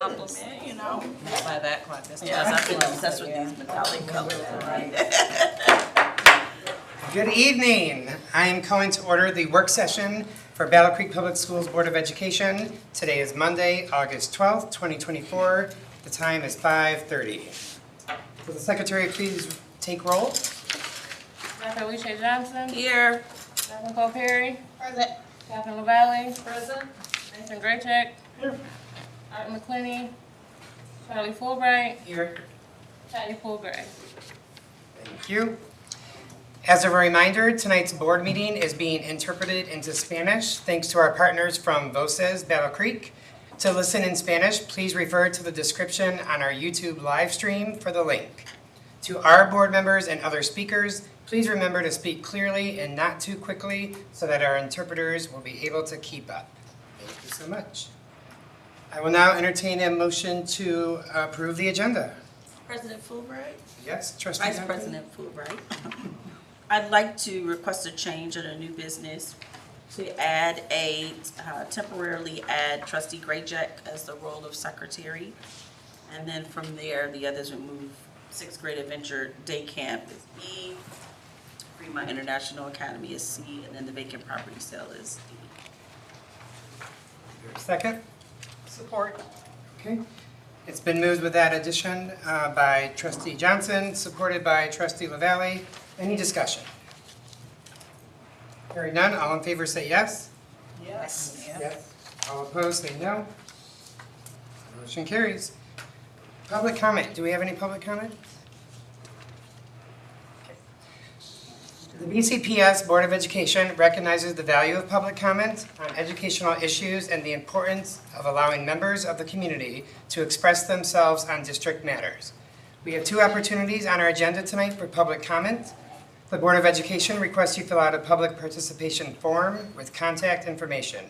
Compliment, you know. Not by that clock. That's Yes, I've been obsessed with these metallic colors. Good evening. I am calling to order the work session for Battle Creek Public Schools Board of Education. Today is Monday, August 12th, 2024. The time is 5:30. Will the secretary please take roll? Dr. Alicia Johnson. Here. Dr. Nicole Perry. Present. Catherine LaValle. Present. Nathan Graycheck. Art McClinney. Charlie Fulbright. Here. Patty Fulbright. Thank you. As a reminder, tonight's board meeting is being interpreted into Spanish thanks to our partners from Voces Battle Creek. To listen in Spanish, please refer to the description on our YouTube live stream for the link. To our board members and other speakers, please remember to speak clearly and not too quickly so that our interpreters will be able to keep up. Thank you so much. I will now entertain a motion to approve the agenda. President Fulbright. Yes, trustee Vice Duncan? President Fulbright. I'd like to request a change in a new business to add temporarily add trustee Graycheck as the role of secretary. And then from there, the others would move. 6th grade adventure day camp is E, Fremont International Academy is C, and then the vacant property sale is D. Is there a second? Support. Okay. It's been moved with that addition by trustee Johnson, supported by trustee LaValle. Any discussion? Hearing none, all in favor say yes. Yes. Yes. All opposed say no. Motion carries. Public comment. Do we have any public comment? Okay. The BCPS Board of Education recognizes the value of public comment on educational issues and the importance of allowing members of the community to express themselves on district matters. We have 2 opportunities on our agenda tonight for public comment. The Board of Education requests you fill out a public participation form with contact information.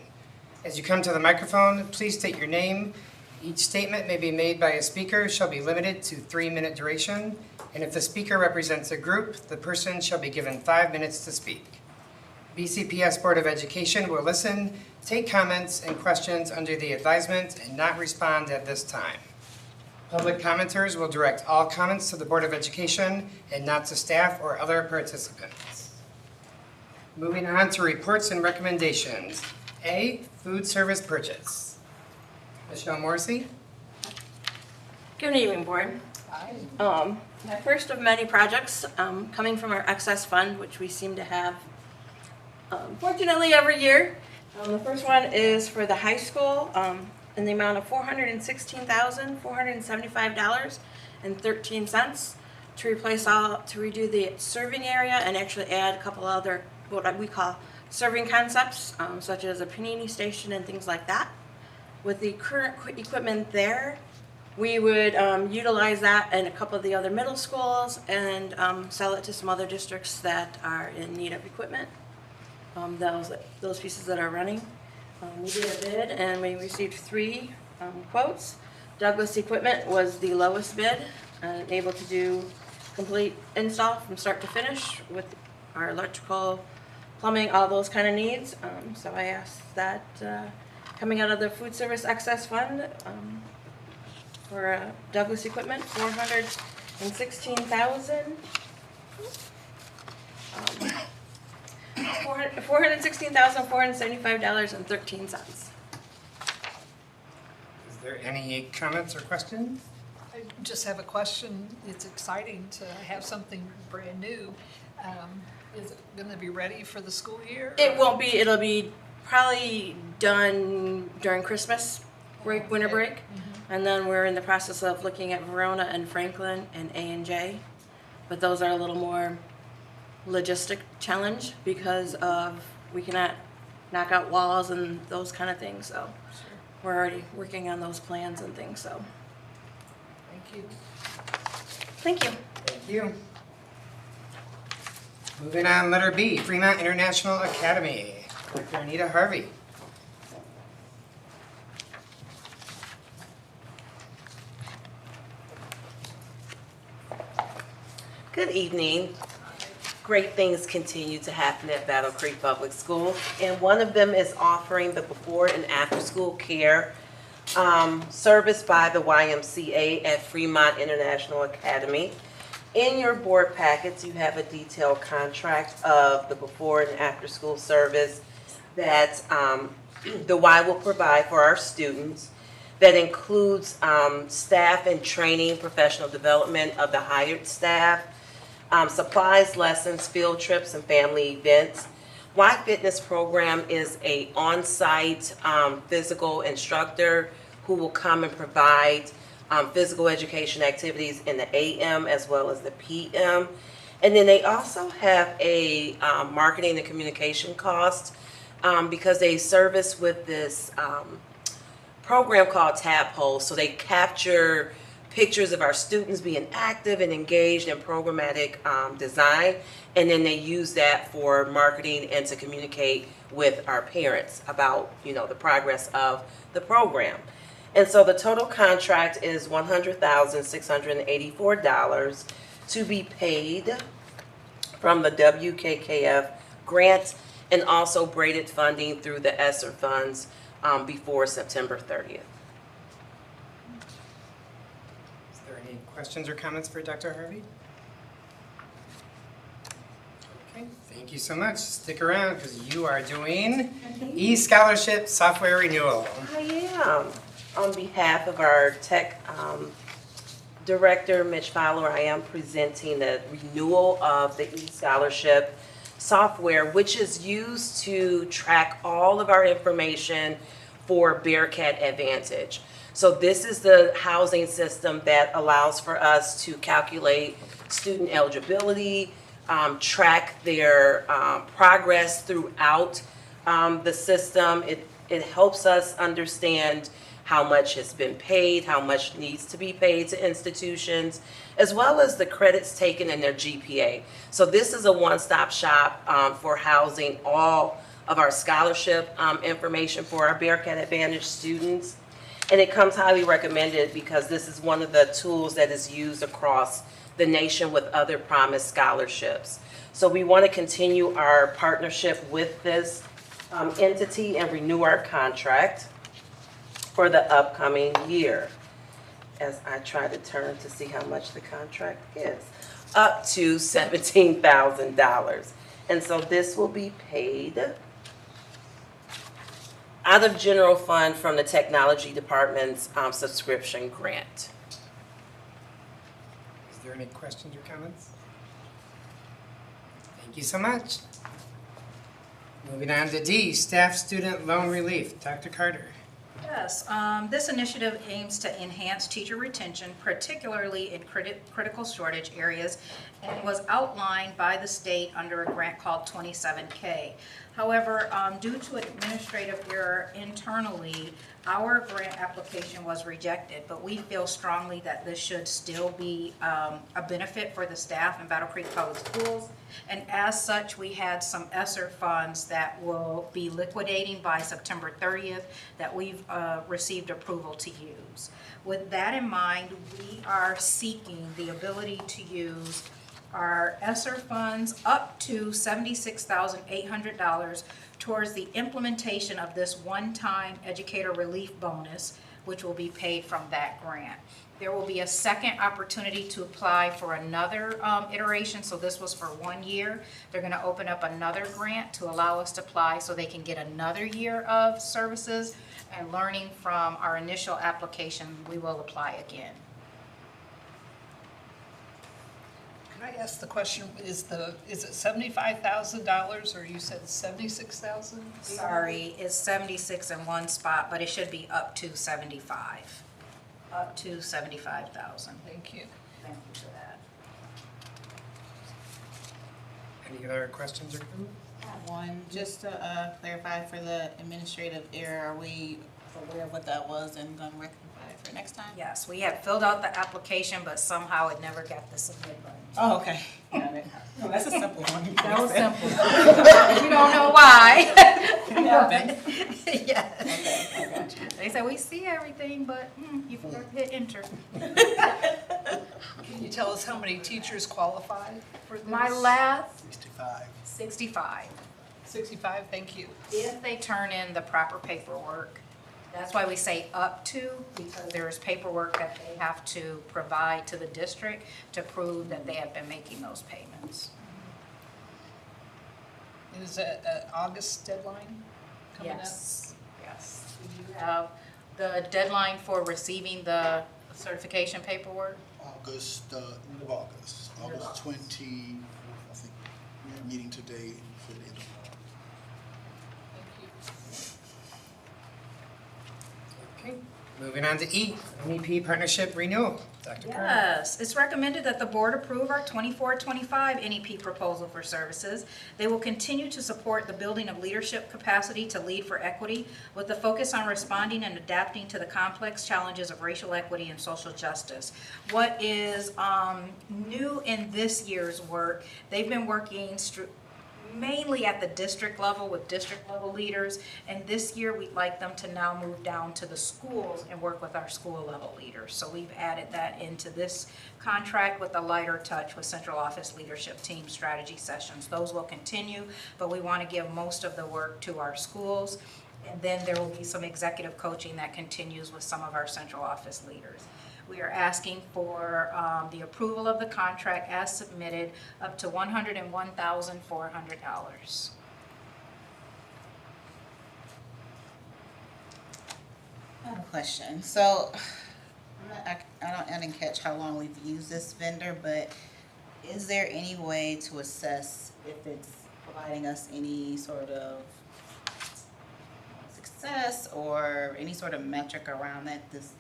As you come to the microphone, please state your name. Each statement may be made by a speaker, shall be limited to 3-minute duration, and if the speaker represents a group, the person shall be given 5 minutes to speak. BCPS Board of Education will listen, take comments and questions under the advisement, and not respond at this time. Public commenters will direct all comments to the Board of Education and not to staff or other participants. Moving on to reports and recommendations. A, food service purchase. Michelle Morrissey. Good evening, Board. My first of many projects coming from our excess fund, which we seem to have, fortunately, every year. The first one is for the high school in the amount of $416,475.13 to redo the serving area and actually add a couple other what we call serving concepts, such as a panini station and things like that. With the current equipment there, we would utilize that in a couple of the other middle schools and sell it to some other districts that are in need of equipment. Those pieces that are running. We did a bid and we received 3 quotes. Douglas Equipment was the lowest bid, able to do complete install from start to finish with our electrical, plumbing, all those kind of needs. So I asked that coming out of the food service excess fund for Douglas Equipment, $416,475.13. Is there any comments or questions? I just have a question. It's exciting to have something brand new. Is it going to be ready for the school year? It won't be. It'll be probably done during Christmas break, winter break. Mm-hmm. And then we're in the process of looking at Verona and Franklin and A&J. But those are a little more logistic challenge because of we cannot knock out walls and those kind of things. So we're already working on those plans and things. So Thank you. thank you. Thank you. Moving on, letter B, Fremont International Academy. Dr. Anita Harvey. Good evening. Great things continue to happen at Battle Creek Public School, and one of them is offering the before and after school care serviced by the YMCA at Fremont International Academy. In your board packets, you have a detailed contract of the before and after school service that the Y will provide for our students. That includes staff and training, professional development of the hired staff, supplies, lessons, field trips, and family events. Y Fitness program is a on-site physical instructor who will come and provide physical education activities in the AM as well as the PM. And then they also have a marketing and communication cost because they service with this program called Tadpole. So they capture pictures of our students being active and engaged in programmatic design, and then they use that for marketing and to communicate with our parents about, you know, the progress of the program. And so the total contract is $100,684 to be paid from the WKKF grant and also braided funding through the ESSER funds before September 30th. Is there any questions or comments for Dr. Harvey? Okay, thank you so much. Stick around because you are doing e-scholarship software renewal. I am. On behalf of our tech director, Mitch Fowler, I am presenting the renewal of the e-scholarship software, which is used to track all of our information for Bearcat Advantage. So this is the housing system that allows for us to calculate student eligibility, track their progress throughout the system. It helps us understand how much has been paid, how much needs to be paid to institutions, as well as the credits taken in their GPA. So this is a one-stop shop for housing all of our scholarship information for our Bearcat Advantage students. And it comes highly recommended because this is one of the tools that is used across the nation with other promised scholarships. So we want to continue our partnership with this entity and renew our contract for the upcoming year. As I try to turn to see how much the contract is, up to $17,000. And so this will be paid out of general fund from the technology department's subscription grant. Is there any questions or comments? Thank you so much. Moving on to D, staff student loan relief. Dr. Carter. Yes, this initiative aims to enhance teacher retention, particularly in critical shortage areas, and was outlined by the state under a grant called 27K. However, due to an administrative error internally, our grant application was rejected, but we feel strongly that this should still be a benefit for the staff in Battle Creek Public Schools. And as such, we had some ESSER funds that will be liquidating by September 30th that we've received approval to use. With that in mind, we are seeking the ability to use our ESSER funds up to $76,800 towards the implementation of this one-time educator relief bonus, which will be paid from that grant. There will be a second opportunity to apply for another iteration, so this was for 1 year. They're going to open up another grant to allow us to apply so they can get another year of services, and learning from our initial application, we will apply again. Can I ask the question, is it $75,000 or you said 76,000? Sorry, it's 76 in one spot, but it should be up to 75. Up to 75,000. Thank you. Thank you for that. Any other questions or comments? One, just to clarify for the administrative error, are we aware of what that was and gonna rectify it for next time? Yes, we had filled out the application, but somehow it never got the submit button. Oh, okay. Got it. Oh, that's a simple one. That was simple. You don't know why. Happens. Yes. Okay, I got you. They said, we see everything, but you forgot to hit enter. Can you tell us how many teachers qualify for this? My last 65. 65. 65, thank you. If they turn in the proper paperwork. That's why we say up to, because there is paperwork that they have to provide to the district to prove that they have been making those payments. Is that an August deadline coming up? Yes, yes. You have the deadline for receiving the certification paperwork? August, end of August, August 20, I think, we had a meeting today for the end of August. Thank you. Okay, moving on to E, MEP partnership renewal. Dr. Kern. Yes, it's recommended that the board approve our 24-25 NEP proposal for services. They will continue to support the building of leadership capacity to lead for equity with the focus on responding and adapting to the complex challenges of racial equity and social justice. What is new in this year's work, they've been working mainly at the district level with district level leaders, and this year we'd like them to now move down to the schools and work with our school level leaders. So we've added that into this contract with a lighter touch with central office leadership team strategy sessions. Those will continue, but we want to give most of the work to our schools, and then there will be some executive coaching that continues with some of our central office leaders. We are asking for the approval of the contract as submitted, up to $101,400. I have a question. So, I didn't catch how long we've used this vendor, but is there any way to assess if it's providing us any sort of success or any sort of metric around that this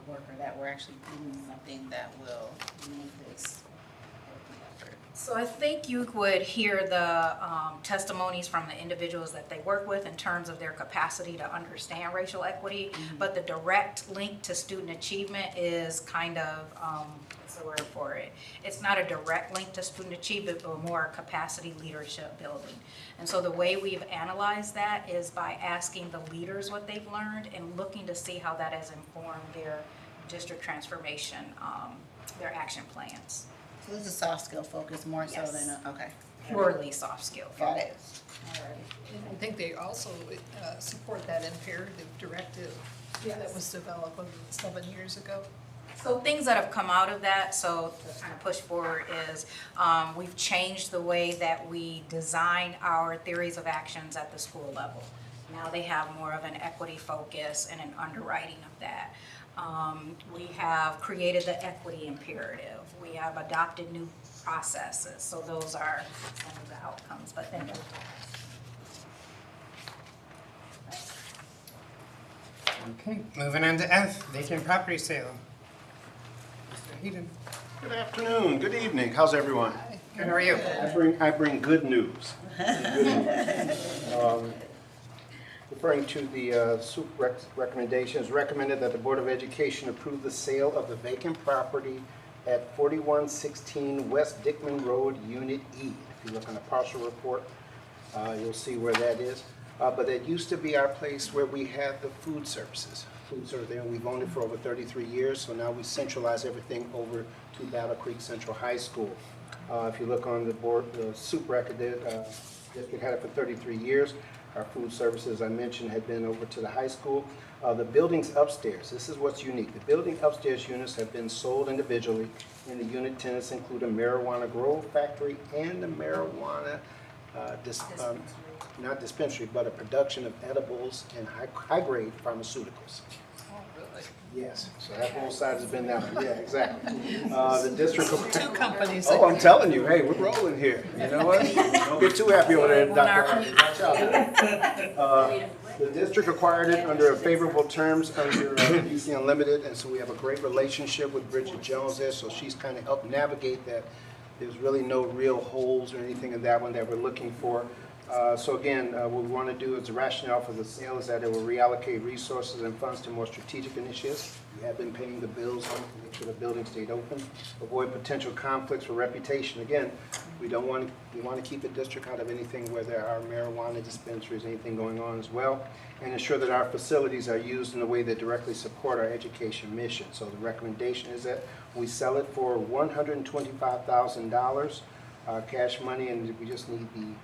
work, or that we're actually doing something that will make this effort? So I think you would hear the testimonies from the individuals that they work with in terms of their capacity to understand racial equity, but the direct link to student achievement is kind of, what's the word for it? It's not a direct link to student achievement, but more capacity leadership building. And so the way we've analyzed that is by asking the leaders what they've learned and looking to see how that has informed their district transformation, their action plans. So this is a soft skill focus more so Yes. than, okay. Purely soft skill Got it. focused. And I think they also support that imperative directive that was developed 7 years ago. So things that have come out of that, so to kind of push forward is, we've changed the way that we design our theories of actions at the school level. Now they have more of an equity focus and an underwriting of that. We have created the equity imperative. We have adopted new processes. So those are some of the outcomes, but then Okay, moving on to F, vacant property sale. Mr. Heaton. Good afternoon, good evening, how's everyone? Good, how are you? I bring good news. Referring to the recommendations, recommended that the Board of Education approve the sale of the vacant property at 4116 West Dickman Road, Unit E. If you look on the partial report, you'll see where that is. But it used to be our place where we had the food services. Food service there, we've owned it for over 33 years, so now we centralize everything over to Battle Creek Central High School. If you look on the board, the soup record there, district had it for 33 years. Our food services, as I mentioned, had been over to the high school. The buildings upstairs, this is what's unique. The building upstairs units have been sold individually, and the unit tenants include a marijuana grow factory and a marijuana, not dispensary, but a production of edibles and high-grade pharmaceuticals. Oh, really? Yes, so that whole side has been that one, yeah, exactly. The district. Two companies. Oh, I'm telling you, hey, we're rolling here. You know what? Don't get too happy over there, Dr. Harvey. Watch out. The district acquired it under favorable terms under BC Unlimited, and so we have a great relationship with Bridget Jones there, so she's kind of helped navigate that. There's really no real holes or anything in that one that we're looking for. So again, what we want to do is the rationale for the sale is that it will reallocate resources and funds to more strategic initiatives. We have been paying the bills on to make sure the building stayed open, avoid potential conflicts for reputation. Again, we want to keep the district out of anything where there are marijuana dispensaries, anything going on as well, and ensure that our facilities are used in a way that directly support our education mission. So the recommendation is that we sell it for $125,000 cash money, and we just need the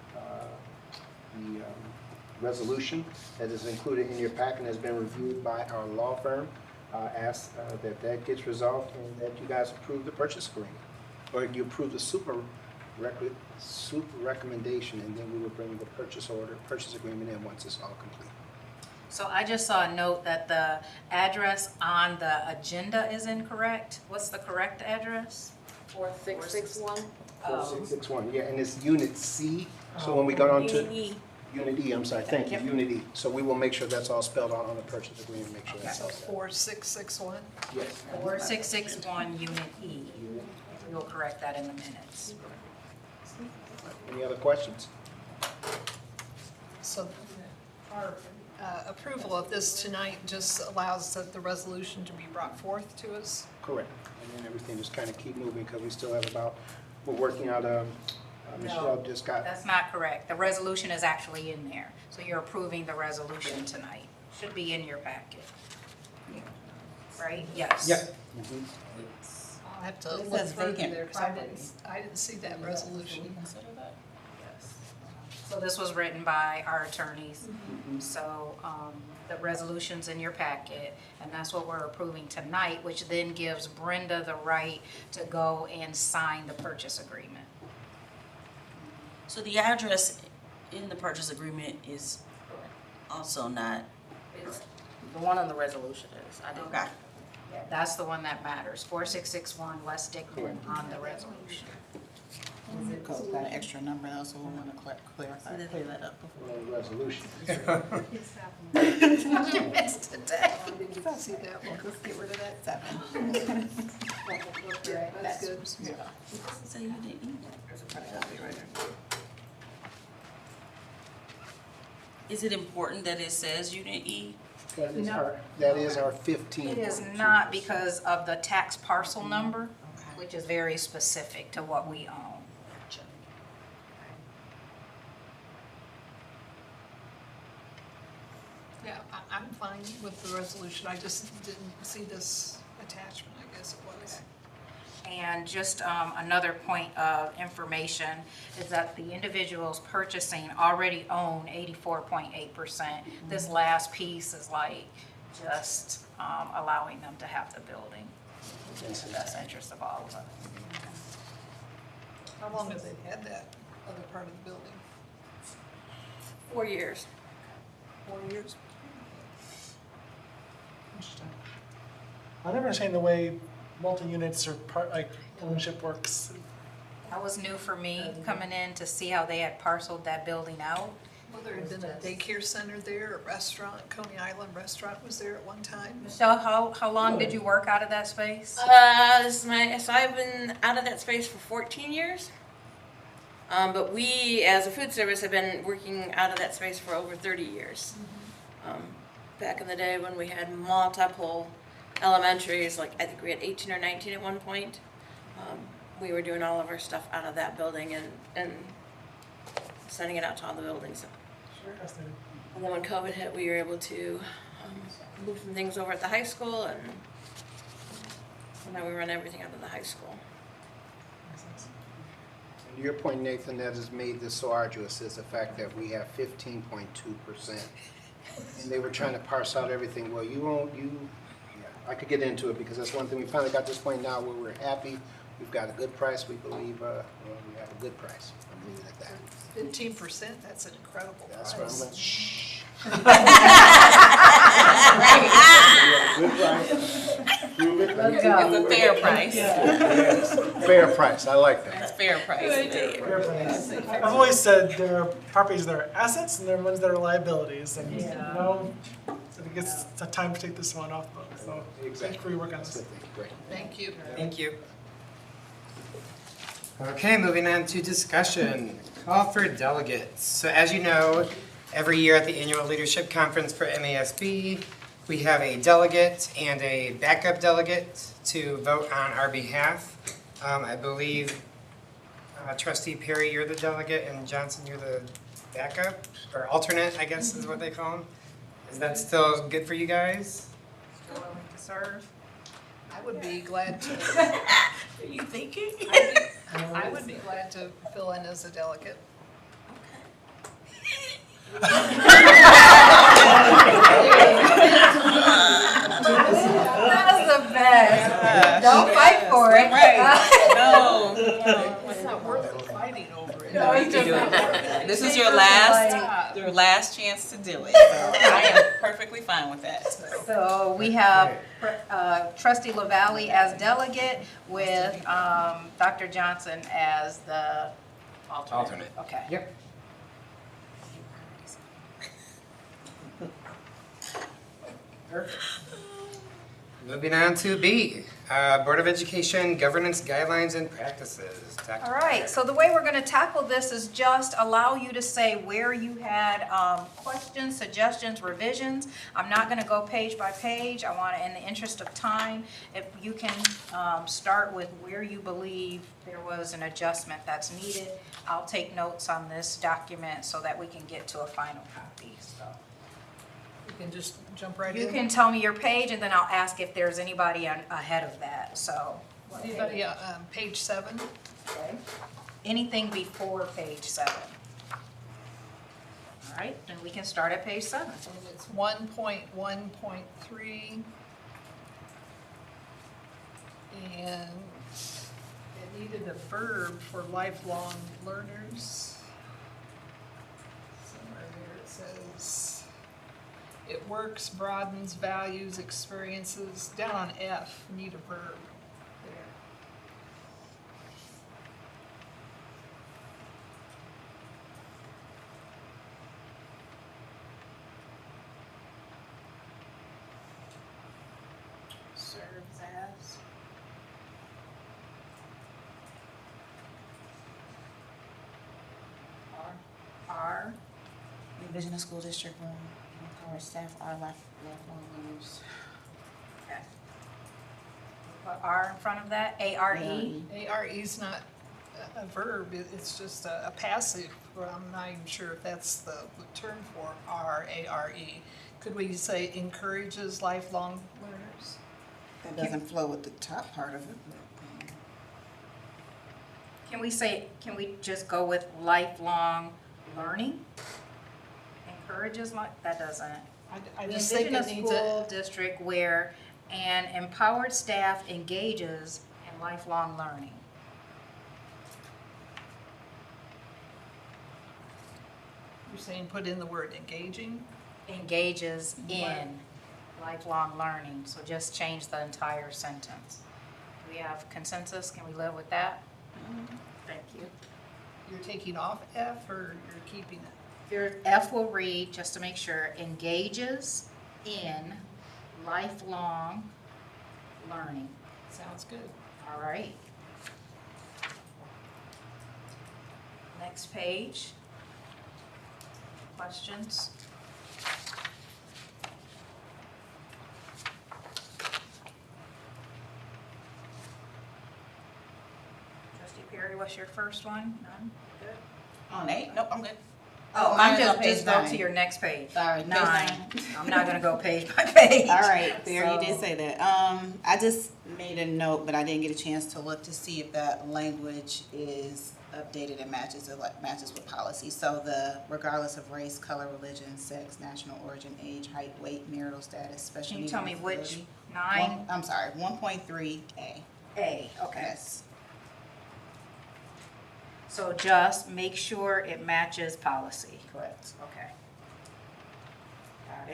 resolution that is included in your packet and has been reviewed by our law firm. Ask that gets resolved and that you guys approve the purchase agreement. Or you approve the super recommendation, and then we will bring the purchase agreement in once it's all complete. So I just saw a note that the address on the agenda is incorrect. What's the correct address? 4661. 4661, yeah, and it's Unit C, so when we go on to. Unit E. Unit E, I'm sorry, thank you, Unit E. So we will make sure that's all spelled out on the purchase agreement, make sure that's So all set. 4661. Yes. 4661 Unit E. We'll correct that in the minutes. Any other questions? So our approval of this tonight just allows the resolution to be brought forth to us. Correct. And then everything just kind of keep moving because we still have we're working out, Michelle just got. That's not correct. The resolution is actually in there. So you're approving the resolution tonight. Should be in your packet. Right? Yes. Yeah. I'll have to It look says further vacant there because property. I didn't see that resolution. So this was written by our attorneys. So the resolution's in your packet, and that's what we're approving tonight, which then gives Brenda the right to go and sign the purchase agreement. So the address in the purchase agreement is also not, The one on the resolution is. I didn't. okay. Yeah, that's the one that matters, 4661 West Dickman on the resolution. Code's got an extra number though, so we want to clear that up before. Resolution. I see that one. Let's get rid of that. 7. That's good. Yeah. So you didn't either. Is it important that it says Unit E? That is our 15. It is not because of the tax parcel number, which is very specific to what we own. Yeah, I'm fine with the resolution. I just didn't see this attachment, I guess it was. And just another point of information is that the individuals purchasing already own 84.8%. This last piece is like just allowing them to have the building in the best interest of all of us. How long have they had that other part of the building? 4 years. 4 years? I never understand the way multi-units or ownership works. That was new for me, coming in to see how they had parceled that building out. Well, there had been a daycare center there, a restaurant, Coney Island Restaurant was there at one time. Michelle, how long did you work out of that space? So I've been out of that space for 14 years. But we, as a food service, have been working out of that space for over 30 years. Back in the day when we had multiple elementaries, like I think we had 18 or 19 at one point, we were doing all of our stuff out of that building and sending it out to all the buildings. And then when COVID hit, we were able to move some things over at the high school, and now we run everything out of the high school. And to your point, Nathan, that has made this so arduous is the fact that we have 15.2%. And they were trying to parse out everything. Well, I could get into it because that's one thing. We finally got to this point now where we're happy. We've got a good price. We believe we have a good price. I'll leave it at that. 15%, that's an incredible That's what I'm price. going to, shh. It's a fair price. Fair price, I like that. It's fair price. I've always said there are properties that are assets and there are ones that are liabilities, and you know, I think it's time to take this one off the book. So thank you for your work on this. Great. Thank you. Thank you. Okay, moving on to discussion. Call for delegates. So as you know, every year at the annual leadership conference for MASB, we have a delegate and a backup delegate to vote on our behalf. I believe Trustee Perry, you're the delegate, and Johnson, you're the backup, or alternate, I guess is what they call them. Is that still good for you guys? Still willing to serve? I would be glad to, Are you thinking? I would be glad to fill in as a delegate. Okay. Don't fight for it. No. It's not worth fighting over it. No, it's just not worth it. This is Papers your are last chance to do it. So I am perfectly fine with that. So we have trustee LaValle as delegate with Dr. Johnson as the alternate. Okay. Yep. Perfect. Moving on to B, Board of Education Governance Guidelines and Practices. Dr. All right, so the way we're going to tackle this is just allow you to say where you had questions, suggestions, revisions. I'm not going to go page by page. I want to, in the interest of time, if you can start with where you believe there was an adjustment that's needed. I'll take notes on this document so that we can get to a final copy. So You can just jump right in. you can tell me your page, and then I'll ask if there's anybody ahead of that. So Anybody, page 7? okay. Anything before page 7. All right, then we can start at page 7. And it's 1.1.3. And it needed a verb for lifelong learners. Somewhere there it says, it works, broadens, values, experiences. Down on F, need a verb there. Serves as. Are. Division of School District will empower staff are lifelong learners. Okay. Put R in front of that, A-R-E. ARE's not a verb, it's just a passive. Well, I'm not even sure if that's the term for R-A-R-E. Could we say encourages lifelong learners? That doesn't flow with the top part of it. Can we just go with lifelong learning? Encourages, that doesn't. I We just think envision a it needs school district where an empowered staff engages in lifelong learning. You're saying put in the word engaging? Engages in lifelong learning, so just change the entire sentence. Do we have consensus? Can we live with that? Thank you. You're taking off F or you're keeping it? Your F will read, just to make sure, engages in lifelong learning. Sounds good. All right. Next page. Questions? Trustee Perry, what's your first one? None? Good. On 8? Nope, I'm good. Oh, mine I'm is on just page go to 9. your next page. Sorry, page 9. 9. I'm not gonna go page by page. All right, there, you did So- say that. I just made a note, but I didn't get a chance to look to see if that language is updated and matches with policy. So the regardless of race, color, religion, sex, national origin, age, height, weight, marital status, special Can you needs, tell me and which disability. 9? I'm sorry, 1.3A. A, okay. Yes. So just make sure it matches policy. Correct. Okay. Got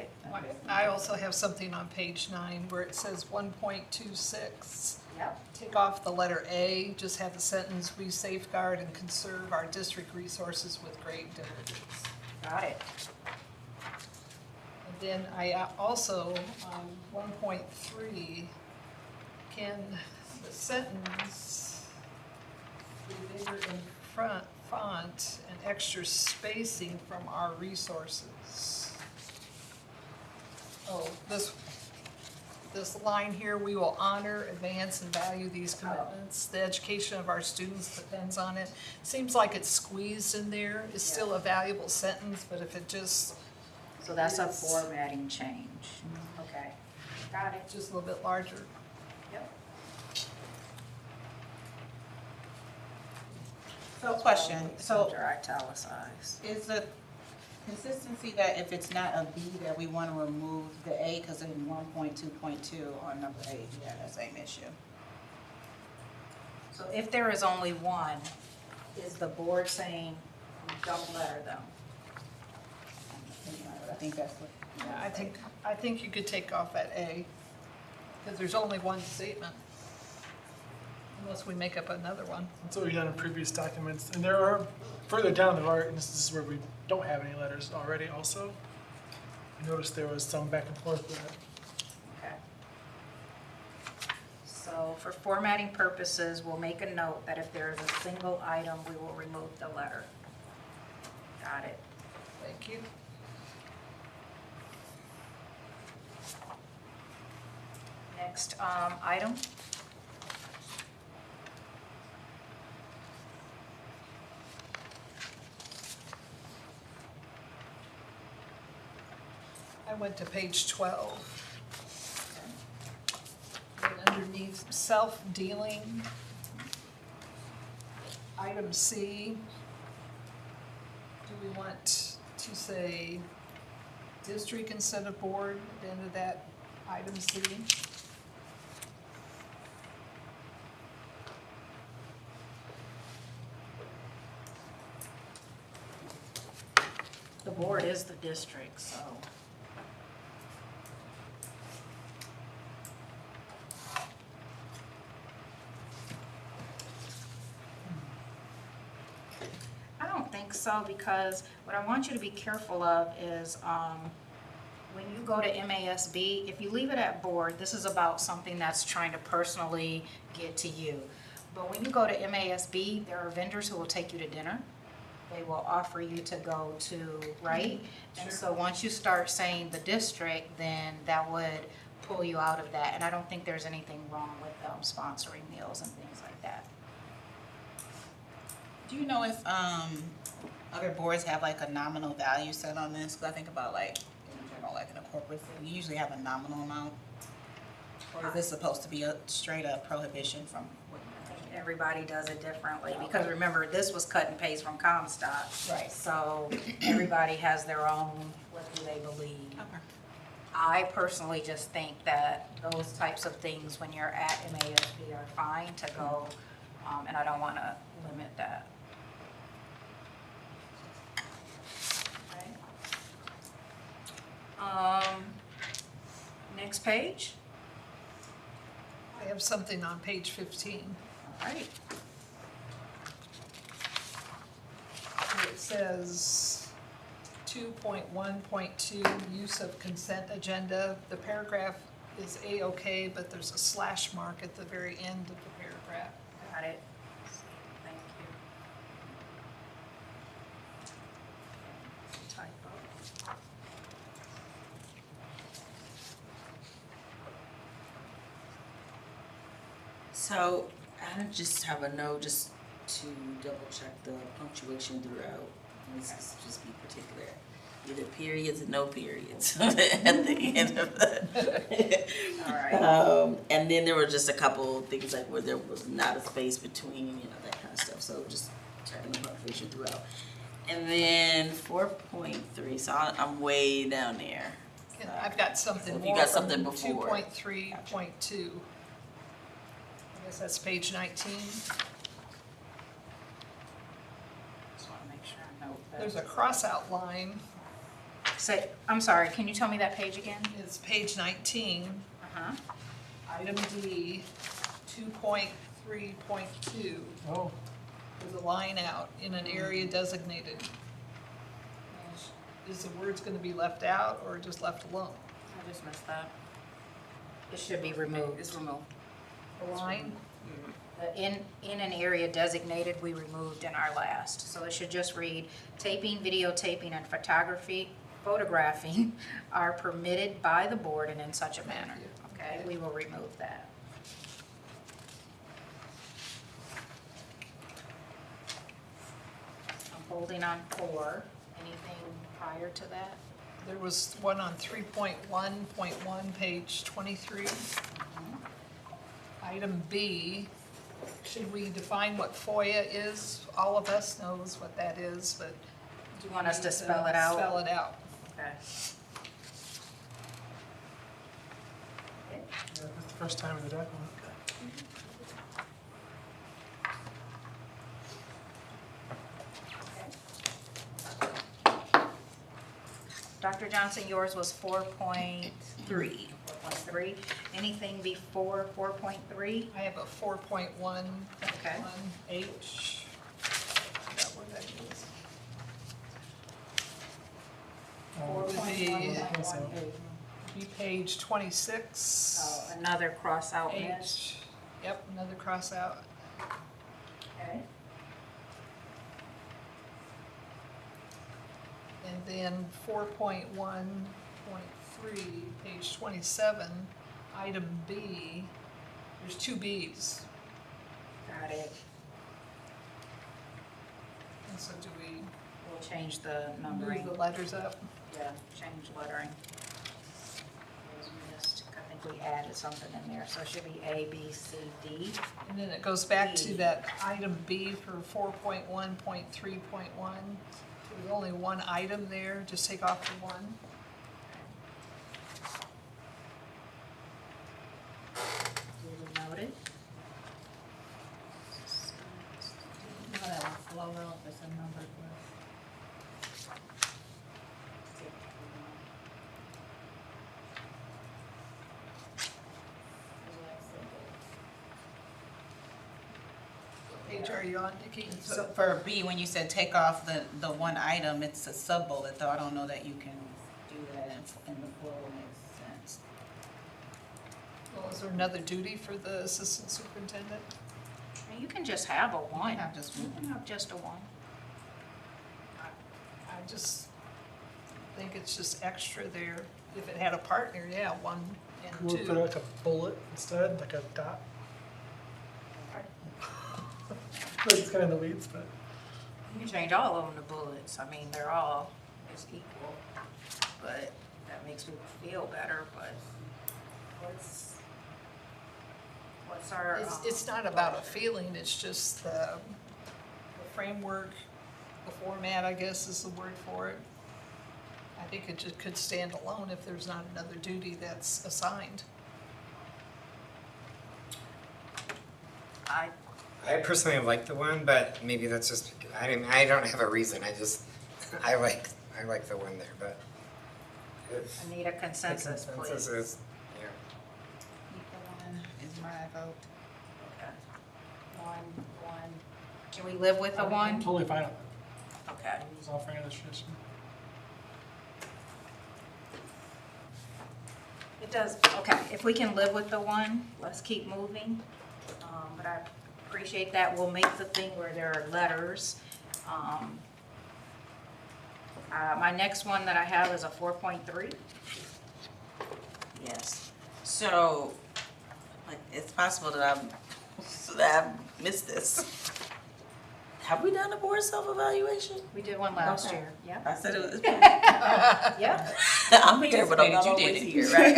it. I also have something on page 9 where it says 1.26. Yep. Take off the letter A, just have the sentence, we safeguard and conserve our district resources with great diligence. Got it. And then I also, on 1.3, can the sentence be bigger in front, font, and extra spacing from our resources? Oh, this line here, we will honor, advance, and value these commitments. The education of our students depends on it. Seems like it's squeezed in there. It's still a valuable sentence, but if it just, So that's a formatting change. Okay. Got it. just a little bit larger. Yep. So question, so Under italicized. is the consistency that if it's not a B, that we want to remove the A, because in 1.2.2 on number 8, we have that same issue. So if there is only one, is the board saying we don't letter them? I think that's what. Yeah, I think you could take off that A, because there's only one statement. Unless we make up another one. That's what we've done in previous documents. And there are, further down there are instances where we don't have any letters already also. I noticed there was some back and forth with it. Okay. So for formatting purposes, we'll make a note that if there is a single item, we will remove the letter. Got it. Thank you. Next item. I went to page 12. And underneath self-dealing, item C, do we want to say district instead of board at the end of that item C? The board is the district, so. I don't think so, because what I want you to be careful of is when you go to MASB, if you leave it at board, this is about something that's trying to personally get to you. But when you go to MASB, there are vendors who will take you to dinner. They will offer you to go to, right? And so once you start saying the district, then that would pull you out of that. And I don't think there's anything wrong with them sponsoring meals and things like that. Do you know if other boards have like a nominal value set on this? Because I think about like, in general, like in a corporate thing, you usually have a nominal amount. Or is this supposed to be a straight up prohibition from what you Everybody does it differently, because remember, this was cut and paste from Comstock. Right. So everybody has their own, what do they believe? Okay. I personally just think that those types of things, when you're at MASB, are fine to go, and I don't want to limit that. Okay. Next page. I have something on page 15. All right. It says 2.1.2, use of consent agenda. The paragraph is A-OK, but there's a slash mark at the very end of the paragraph. Got it. Thank you. Typo. So I just have a note just to double check the punctuation throughout. Let's just be particular. Either periods or no periods at the end of the. All right. And then there were just a couple things like where there was not a space between, that kind of stuff. So just checking the punctuation throughout. And then 4.3, so I'm way down there. And I've got something So if more you got from something before. 2.3.2. I guess that's page 19. Just want to make sure I note that. There's a cross-out line. Say, I'm sorry, can you tell me that page again? It's page 19, Uh-huh. item D, 2.3.2. Oh, There's a line out in an area designated. Is the words going to be left out or just left alone? I just missed that. It should be removed. It's removed. The line? In an area designated, we removed in our last. So it should just read, taping, videotaping, and photographing are permitted by the board and in such a manner. Okay, we will remove that. I'm holding on 4. Anything prior to that? There was one on 3.1.1, page 23. Item B, should we define what FOIA is? All of us knows what that is, but Do you want us to spell it out? Spell it out. Okay. Yeah, that's the first time in the document. Dr. Johnson, yours was 4.3. 4.3. Anything before 4.3? I have a 4.1, Okay. H. Forgot where that is. Be page 26. Oh, another cross out miss. H. Yep, another cross out. Okay. And then 4.1.3, page 27, item B, there's two Bs. Got it. And so do we We'll change the move numbering. the letters up? Yeah, change lettering. Those missed. I think we added something in there, so it should be A, B, C, D. And then it goes back to that item B for 4.1.3.1. There's only one item there, just take off the one. Duly noted. What page are you on, Nikki? So for B, when you said take off the one item, it's a sub-bullet, though I don't know that you can do that in the flow, makes sense. Well, is there another duty for the assistant superintendent? You can just have a one. have just one. You can have just a one. I just think it's just extra there. If it had a partner, yeah, 1 and We'll 2. put like a bullet instead, like a dot. Like it's kind of in the weeds, but You can change all of them to bullets. I mean, they're all is equal, but that makes me feel better, but what's our? It's not about a feeling, it's just the framework, the format, I guess is the word for it. I think it just could stand alone if there's not another duty that's assigned. I personally like the one, but maybe that's just, I mean, I don't have a reason, I like the one there, but. if I need a consensus, the please. consensus is, yeah. Keep the one is my vote. Okay. One. Can we live with a I'm one? totally fine with it. Okay. I was offering a suggestion. It does, okay, if we can live with the one, let's keep moving. But I appreciate that. We'll make the thing where there are letters. My next one that I have is a 4.3. Yes. So, like, it's possible that I've missed this. Have we done a board self-evaluation? We did one last Okay. year, yeah. I said it was. Yeah. I'm here, but I'm not always here, right?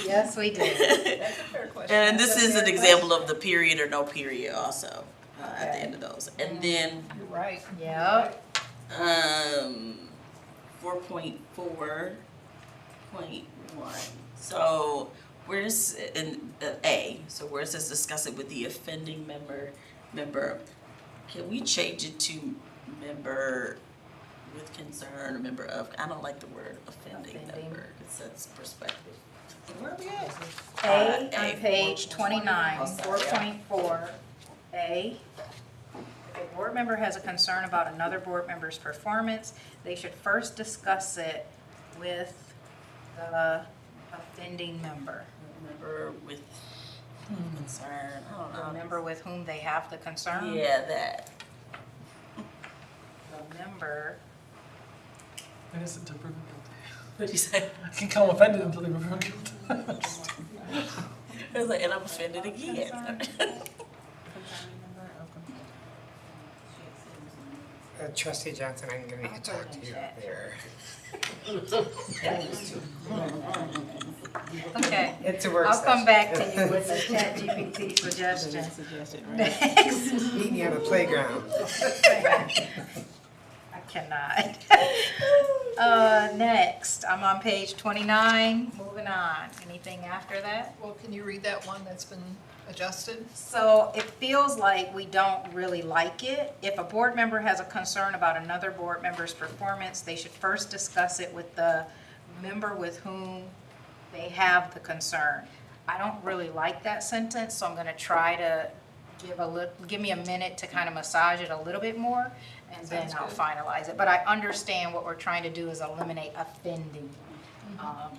Yes, we did. That's a fair question. And this That's a is an fair example of the period or no period also, at the end of those. And then, question. You're right. Yep. 4.4.1. So where's in A? So where it says discuss it with the offending member, can we change it to member with concern or member of? I don't like the word offending member. It says perspective. Where are we at? A on A, page 29, Oh, sorry, 4.4, A. If a board member has a concern about another board member's performance, they should first discuss it with the offending member. Member with concern. I don't know. The member with whom they have the concern. Yeah, that. The member, Innocent to proven guilty. What did you say? I can call them offended until they were proven guilty. I was like, and I'm offended again. Trustee Johnson, I'm gonna need to talk to you there. Okay. It's a work I'll come session. back to you with the ChatGPT suggestion. Next. Meet me on the playground. I cannot. Next, I'm on page 29, moving on. Anything after that? Well, can you read that one that's been adjusted? So it feels like we don't really like it. If a board member has a concern about another board member's performance, they should first discuss it with the member with whom they have the concern. I don't really like that sentence, so I'm gonna try to give me a minute to kind of massage it a little bit more, and then I'll finalize it. But I understand what we're trying to do is eliminate offending.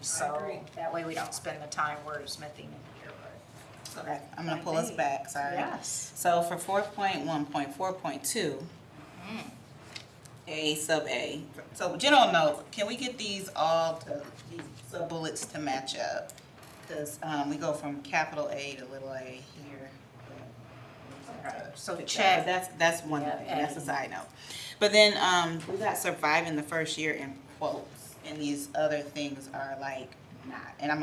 So that way we don't spend the time wordsmithing in here, but. Okay, I'm gonna pull us back, sorry. Yes. So for 4.1.4.2, A sub A, so general note, can we get these all to, these sub bullets to match up? Because we go from capital A to little a here. So But check. that's one thing, that's a side note. But then we got surviving the first year in quotes, and these other things are like not. And I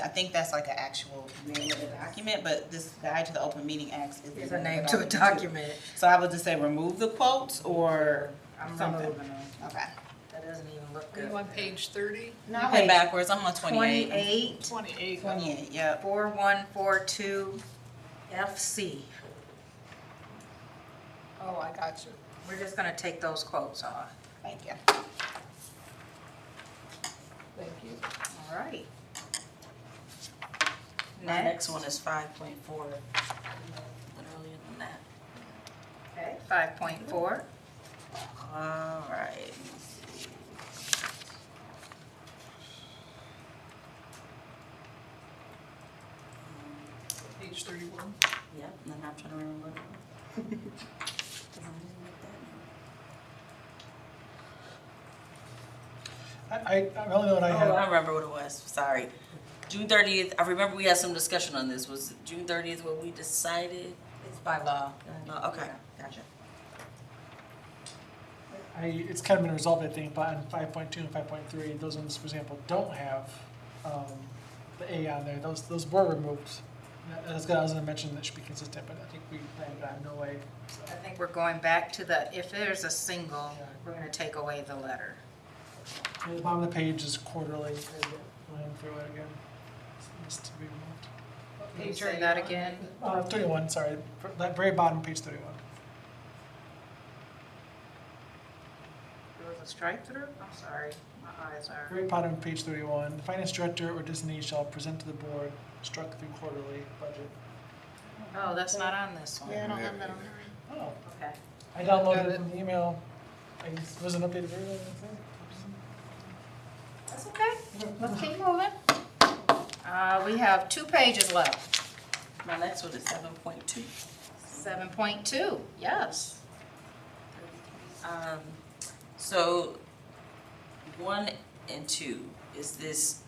think that's like an actual name of the document, but this guide to the Open Meeting Act is Is the a name of to a the document. So I would just say remove the quotes or I'm something. removing them. Okay. That doesn't even look Are good. you on page 30? No, I went backwards, I'm on 28. 28, 28. 28, yep. 4142 FC. Oh, I got you. We're just gonna take those quotes off. Thank you. Thank you. All right. My next one is 5.4. Literally than that. Okay, 5.4. All right. Page 31. Yep, and then I'm trying to remember what it was. I only know what I Oh, have. I remember what it was, sorry. June 30th, I remember we had some discussion on this. Was it June 30th what we decided? It's by law. No, okay, gotcha. It's kind of been resolved, I think, but on 5.2 and 5.3, those ones, for example, don't have the A on there. Those were removed. I was gonna mention that should be consistent, but I think we got no way. I think we're going back to if there's a single, we're gonna take away the letter. And the bottom of the page is quarterly. Going through it again. Needs to be removed. Can you say that again? 31, sorry. That very bottom, page 31. There was a strike through? I'm sorry, my eyes are. Very bottom, page 31. The finance director or designee shall present to the board struck through quarterly budget. Oh, that's not on this one. Yeah, I don't have that on there. Oh, Okay. I downloaded it from the email. I guess it was an updated version, I think. That's okay. Let's keep moving. We have 2 pages left. My next one is 7.2. 7.2, yes. So 1 and 2, is this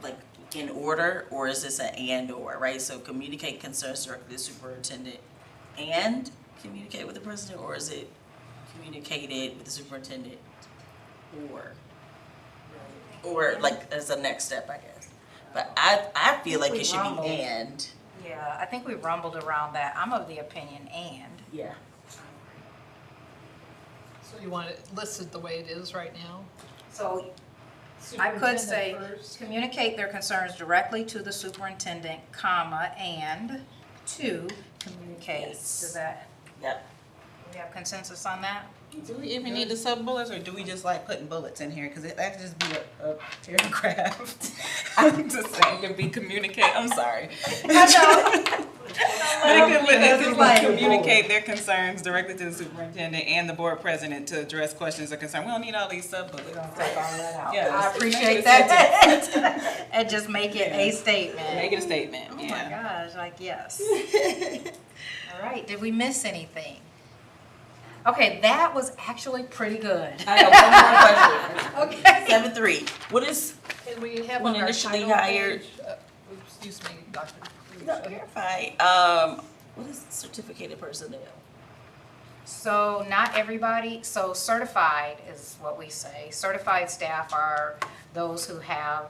like in order, or is this an and or, right? So communicate concerns directly to the superintendent and communicate with the president, or is it communicated with the superintendent or like as a next step, I guess. But I feel like it should be and. Yeah, I think we rumbled around that. I'm of the opinion and. Yeah. So you want it listed the way it is right now? So I could say, Superintendent first. communicate their concerns directly to the superintendent, comma, and 2, communicate. Yes. Does that, Yep. we have consensus on that? Do we even need the sub bullets, or do we just like putting bullets in here? Because that could just be a paragraph. I'm just saying, it could be communicate, I'm sorry. But It could communicate their concerns directly to the superintendent and the board president to address questions or concerns. We don't need all these sub bullets. Take all that out. Yes. I appreciate that. And just make it a statement. Make it a statement, Oh my yeah. gosh, like yes. All right, did we miss anything? Okay, that was actually pretty good. I have one more question. Okay. 7.3. What is And we have When on our initially title hired- page, excuse me, Dr. no, you're fine. What is certificated personnel? So not everybody, so certified is what we say. Certified staff are those who have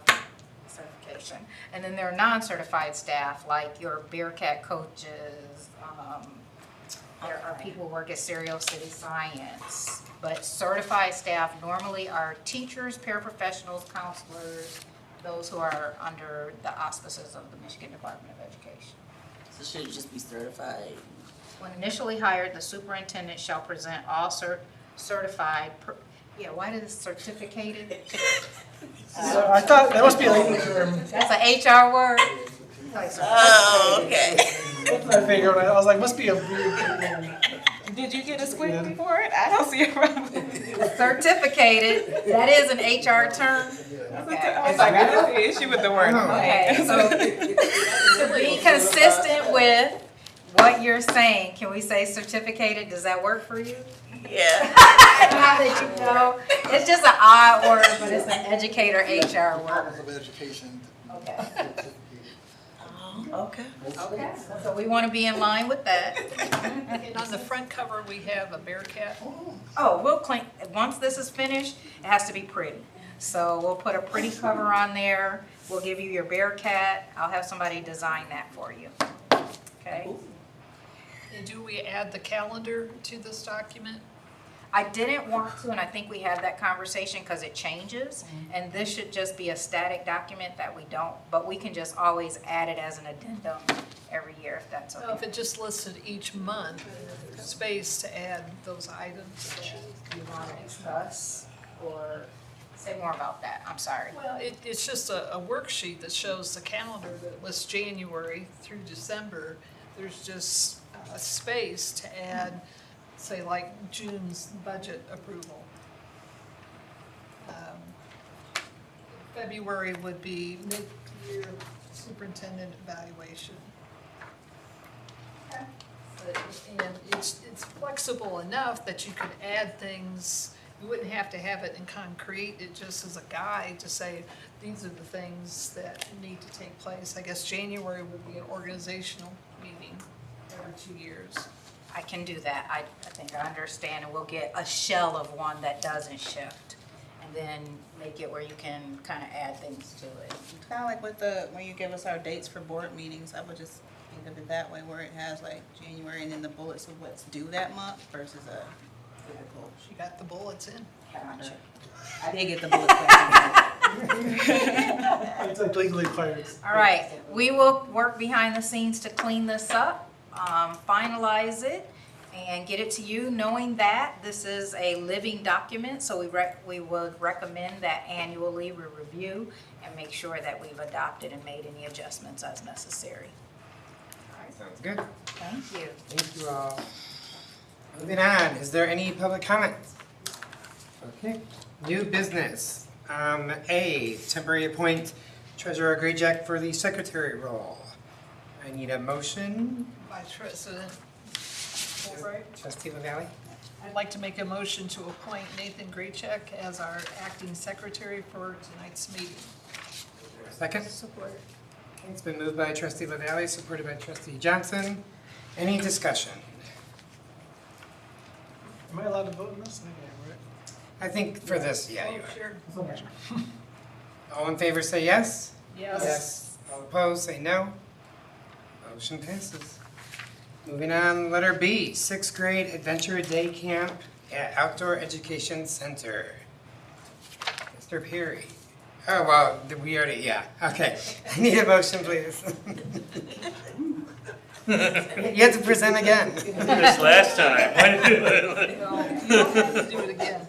certification. And then there are non-certified staff, like your Bearcat coaches. There are people who work at Serial City Science. But certified staff normally are teachers, paraprofessionals, counselors, those who are under the auspices of the Michigan Department of Education. So should it just be certified? When initially hired, the superintendent shall present all certified, why did it certificated? So I thought that must be a legal term. That's an HR word. Oh, okay. That's what I figured. I was like, must be a weird term. Did you get a squeak before it? I don't see a problem. Certificated, that is an HR term. Okay. I was like, I don't see an issue with the word. Okay, so to be consistent with what you're saying, can we say certificated? Does that work for you? Yeah. Now that you know, it's just an odd word, but it's an educator HR word. Department of Education. Okay. Okay. Okay, so we want to be in line with that. And on the front cover, we have a Bearcat. Oh, we'll clean, once this is finished, it has to be pretty. So we'll put a pretty cover on there. We'll give you your Bearcat. I'll have somebody design that for you. Okay? And do we add the calendar to this document? I didn't want to, and I think we had that conversation because it changes. And this should just be a static document that we don't, but we can just always add it as an addendum every year if that's Well, if okay. it just listed each month, space to add those items. Do you want to discuss or say more about that? I'm sorry. Well, it's just a worksheet that shows the calendar that lists January through December. There's just a space to add, say, like June's budget approval. February would be mid-year superintendent evaluation. And it's flexible enough that you could add things. You wouldn't have to have it in concrete. It just is a guide to say, these are the things that need to take place. I guess January would be an organizational meeting every 2 years. I can do that. I think I understand, and we'll get a shell of one that doesn't shift. And then make it where you can kind of add things to it. Kind of like with when you give us our dates for board meetings, I would just think of it that way, where it has like January and then the bullets of what's due that month versus a physical. She got the bullets in. Gotcha. I did get the bullets back. It's like legally required. All right, we will work behind the scenes to clean this up, finalize it, and get it to you, knowing that this is a living document, so we would recommend that annually we review and make sure that we've adopted and made any adjustments as necessary. Sounds good. Thank you. Thank you all. Moving on, is there any public comments? Okay, new business. A, temporary appoint Treasurer Grayjack for the secretary role. I need a motion. Vice President Fulbright. Trustee LaValle? I'd like to make a motion to appoint Nathan Graycheck as our acting secretary for tonight's meeting. Second? Support. Okay, it's been moved by Trustee LaValle, supported by Trustee Johnson. Any discussion? Am I allowed to vote in this? I think I am, right? I think for this, yeah, you Oh, sure. Sure. are. All in favor say yes? Yes. All opposed say no. Motion passes. Moving on, letter B, sixth grade adventure day camp at Outdoor Education Center. Mr. Perry. Oh, well, we already, yeah, okay. I need a motion, please. You have to present again. This last time. Why did you do it? No, you don't have to do it again.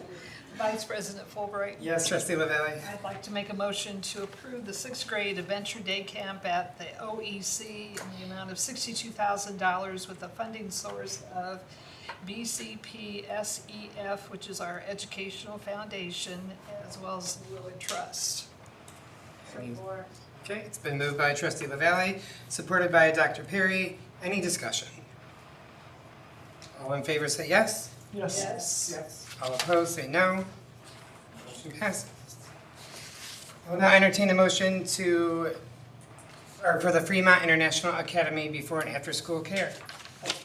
Vice President Fulbright. Yes, Trustee LaValle. I'd like to make a motion to approve the sixth grade adventure day camp at the OEC in the amount of $62,000 with a funding source of BCPS, which is our educational foundation, as well as the Willard Trust. Okay, it's been moved by Trustee LaValle, supported by Dr. Perry. Any discussion? All in favor say yes? Yes. Yes. All opposed say no. Motion passes. I will now entertain a motion for the Fremont International Academy before and after school care.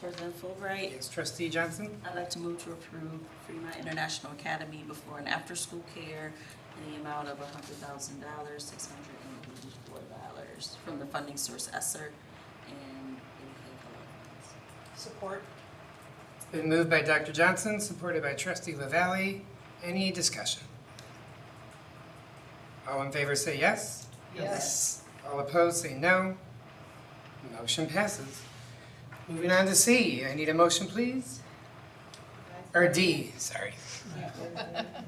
President Fulbright. Yes, Trustee Johnson? I'd like to move to approve Fremont International Academy before and after school care in the amount of $100,000, $684 from the funding source ESSER and Support. It's been moved by Dr. Johnson, supported by Trustee LaValle. Any discussion? All in favor say yes. Yes. All opposed say no. Motion passes. Moving on to C, I need a motion, please. Or D, sorry.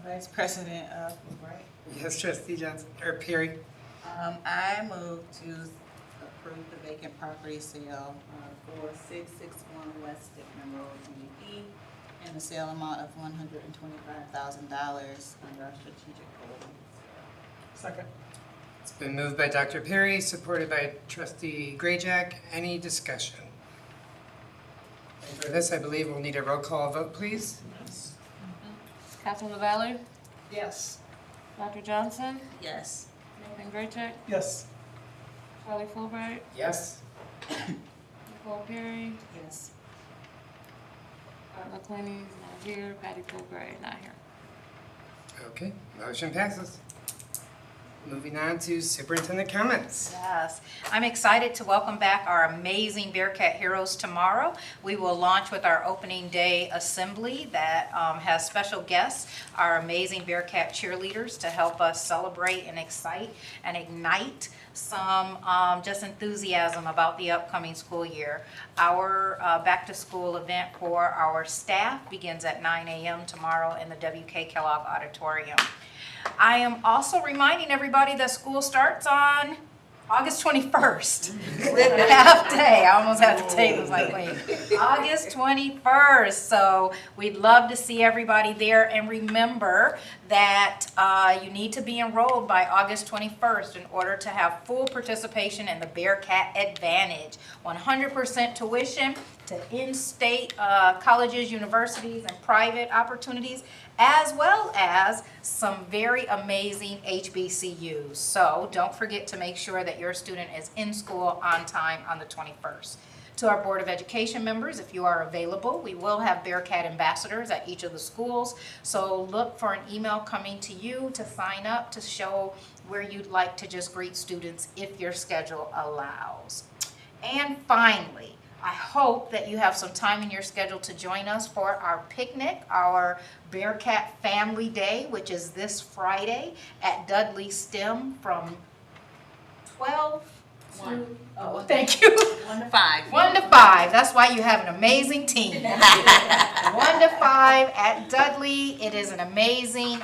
Vice President Fulbright. Yes, Trustee Johnson, or Perry. I move to approve the vacant property sale for 661 West Stickman Road, GE, and the sale amount of $125,000 under our strategic holdings. Second. It's been moved by Dr. Perry, supported by Trustee Grayjack. Any discussion? And for this, I believe we'll need a roll call vote, please. Captain LaValle, Yes. Dr. Johnson, Yes. Nathan Graycheck, Yes. Charlie Fulbright, Yes. Nicole Perry, Yes. Art McClenny, not here, Patty Fulbright, not here. Okay, motion passes. Moving on to superintendent comments. Yes, I'm excited to welcome back our amazing Bearcat heroes tomorrow. We will launch with our opening day assembly that has special guests, our amazing Bearcat cheerleaders, to help us celebrate and excite and ignite some just enthusiasm about the upcoming school year. Our back to school event for our staff begins at 9 a.m. tomorrow in the W.K. Kellogg Auditorium. I am also reminding everybody that school starts on August 21st. Half day. I almost had to take this like, wait. August 21st. So we'd love to see everybody there. And remember that you need to be enrolled by August 21st in order to have full participation in the Bearcat Advantage. 100% tuition to in-state colleges, universities, and private opportunities, as well as some very amazing HBCUs. So don't forget to make sure that your student is in school on time on the 21st. To our Board of Education members, if you are available, we will have Bearcat ambassadors at each of the schools. So look for an email coming to you to sign up to show where you'd like to just greet students if your schedule allows. And finally, I hope that you have some time in your schedule to join us for our picnic, our Bearcat Family Day, which is this Friday at Dudley STEM from 12 to, oh, thank you. 1 to 5. 1 to 5. That's why you have an amazing team. 1 to 5 at Dudley. It is an amazing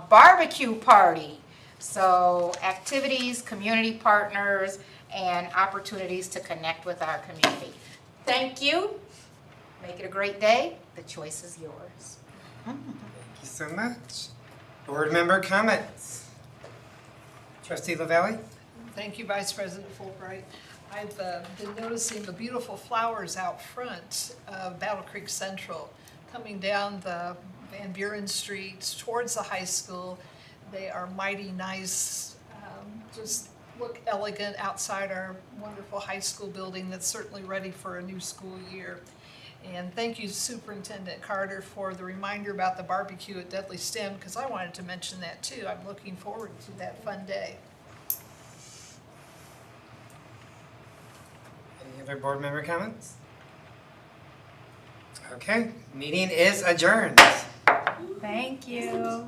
barbecue party. So activities, community partners, and opportunities to connect with our community. Thank you. Make it a great day. The choice is yours. Thank you so much. Board member comments. Trustee LaValle? Thank you, Vice President Fulbright. I've been noticing the beautiful flowers out front of Battle Creek Central, coming down the Van Buren Street towards the high school. They are mighty nice, just look elegant outside our wonderful high school building that's certainly ready for a new school year. And thank you, Superintendent Carter, for the reminder about the barbecue at Dudley STEM, because I wanted to mention that too. I'm looking forward to that fun day. Any other board member comments? Okay, meeting is adjourned. Thank you.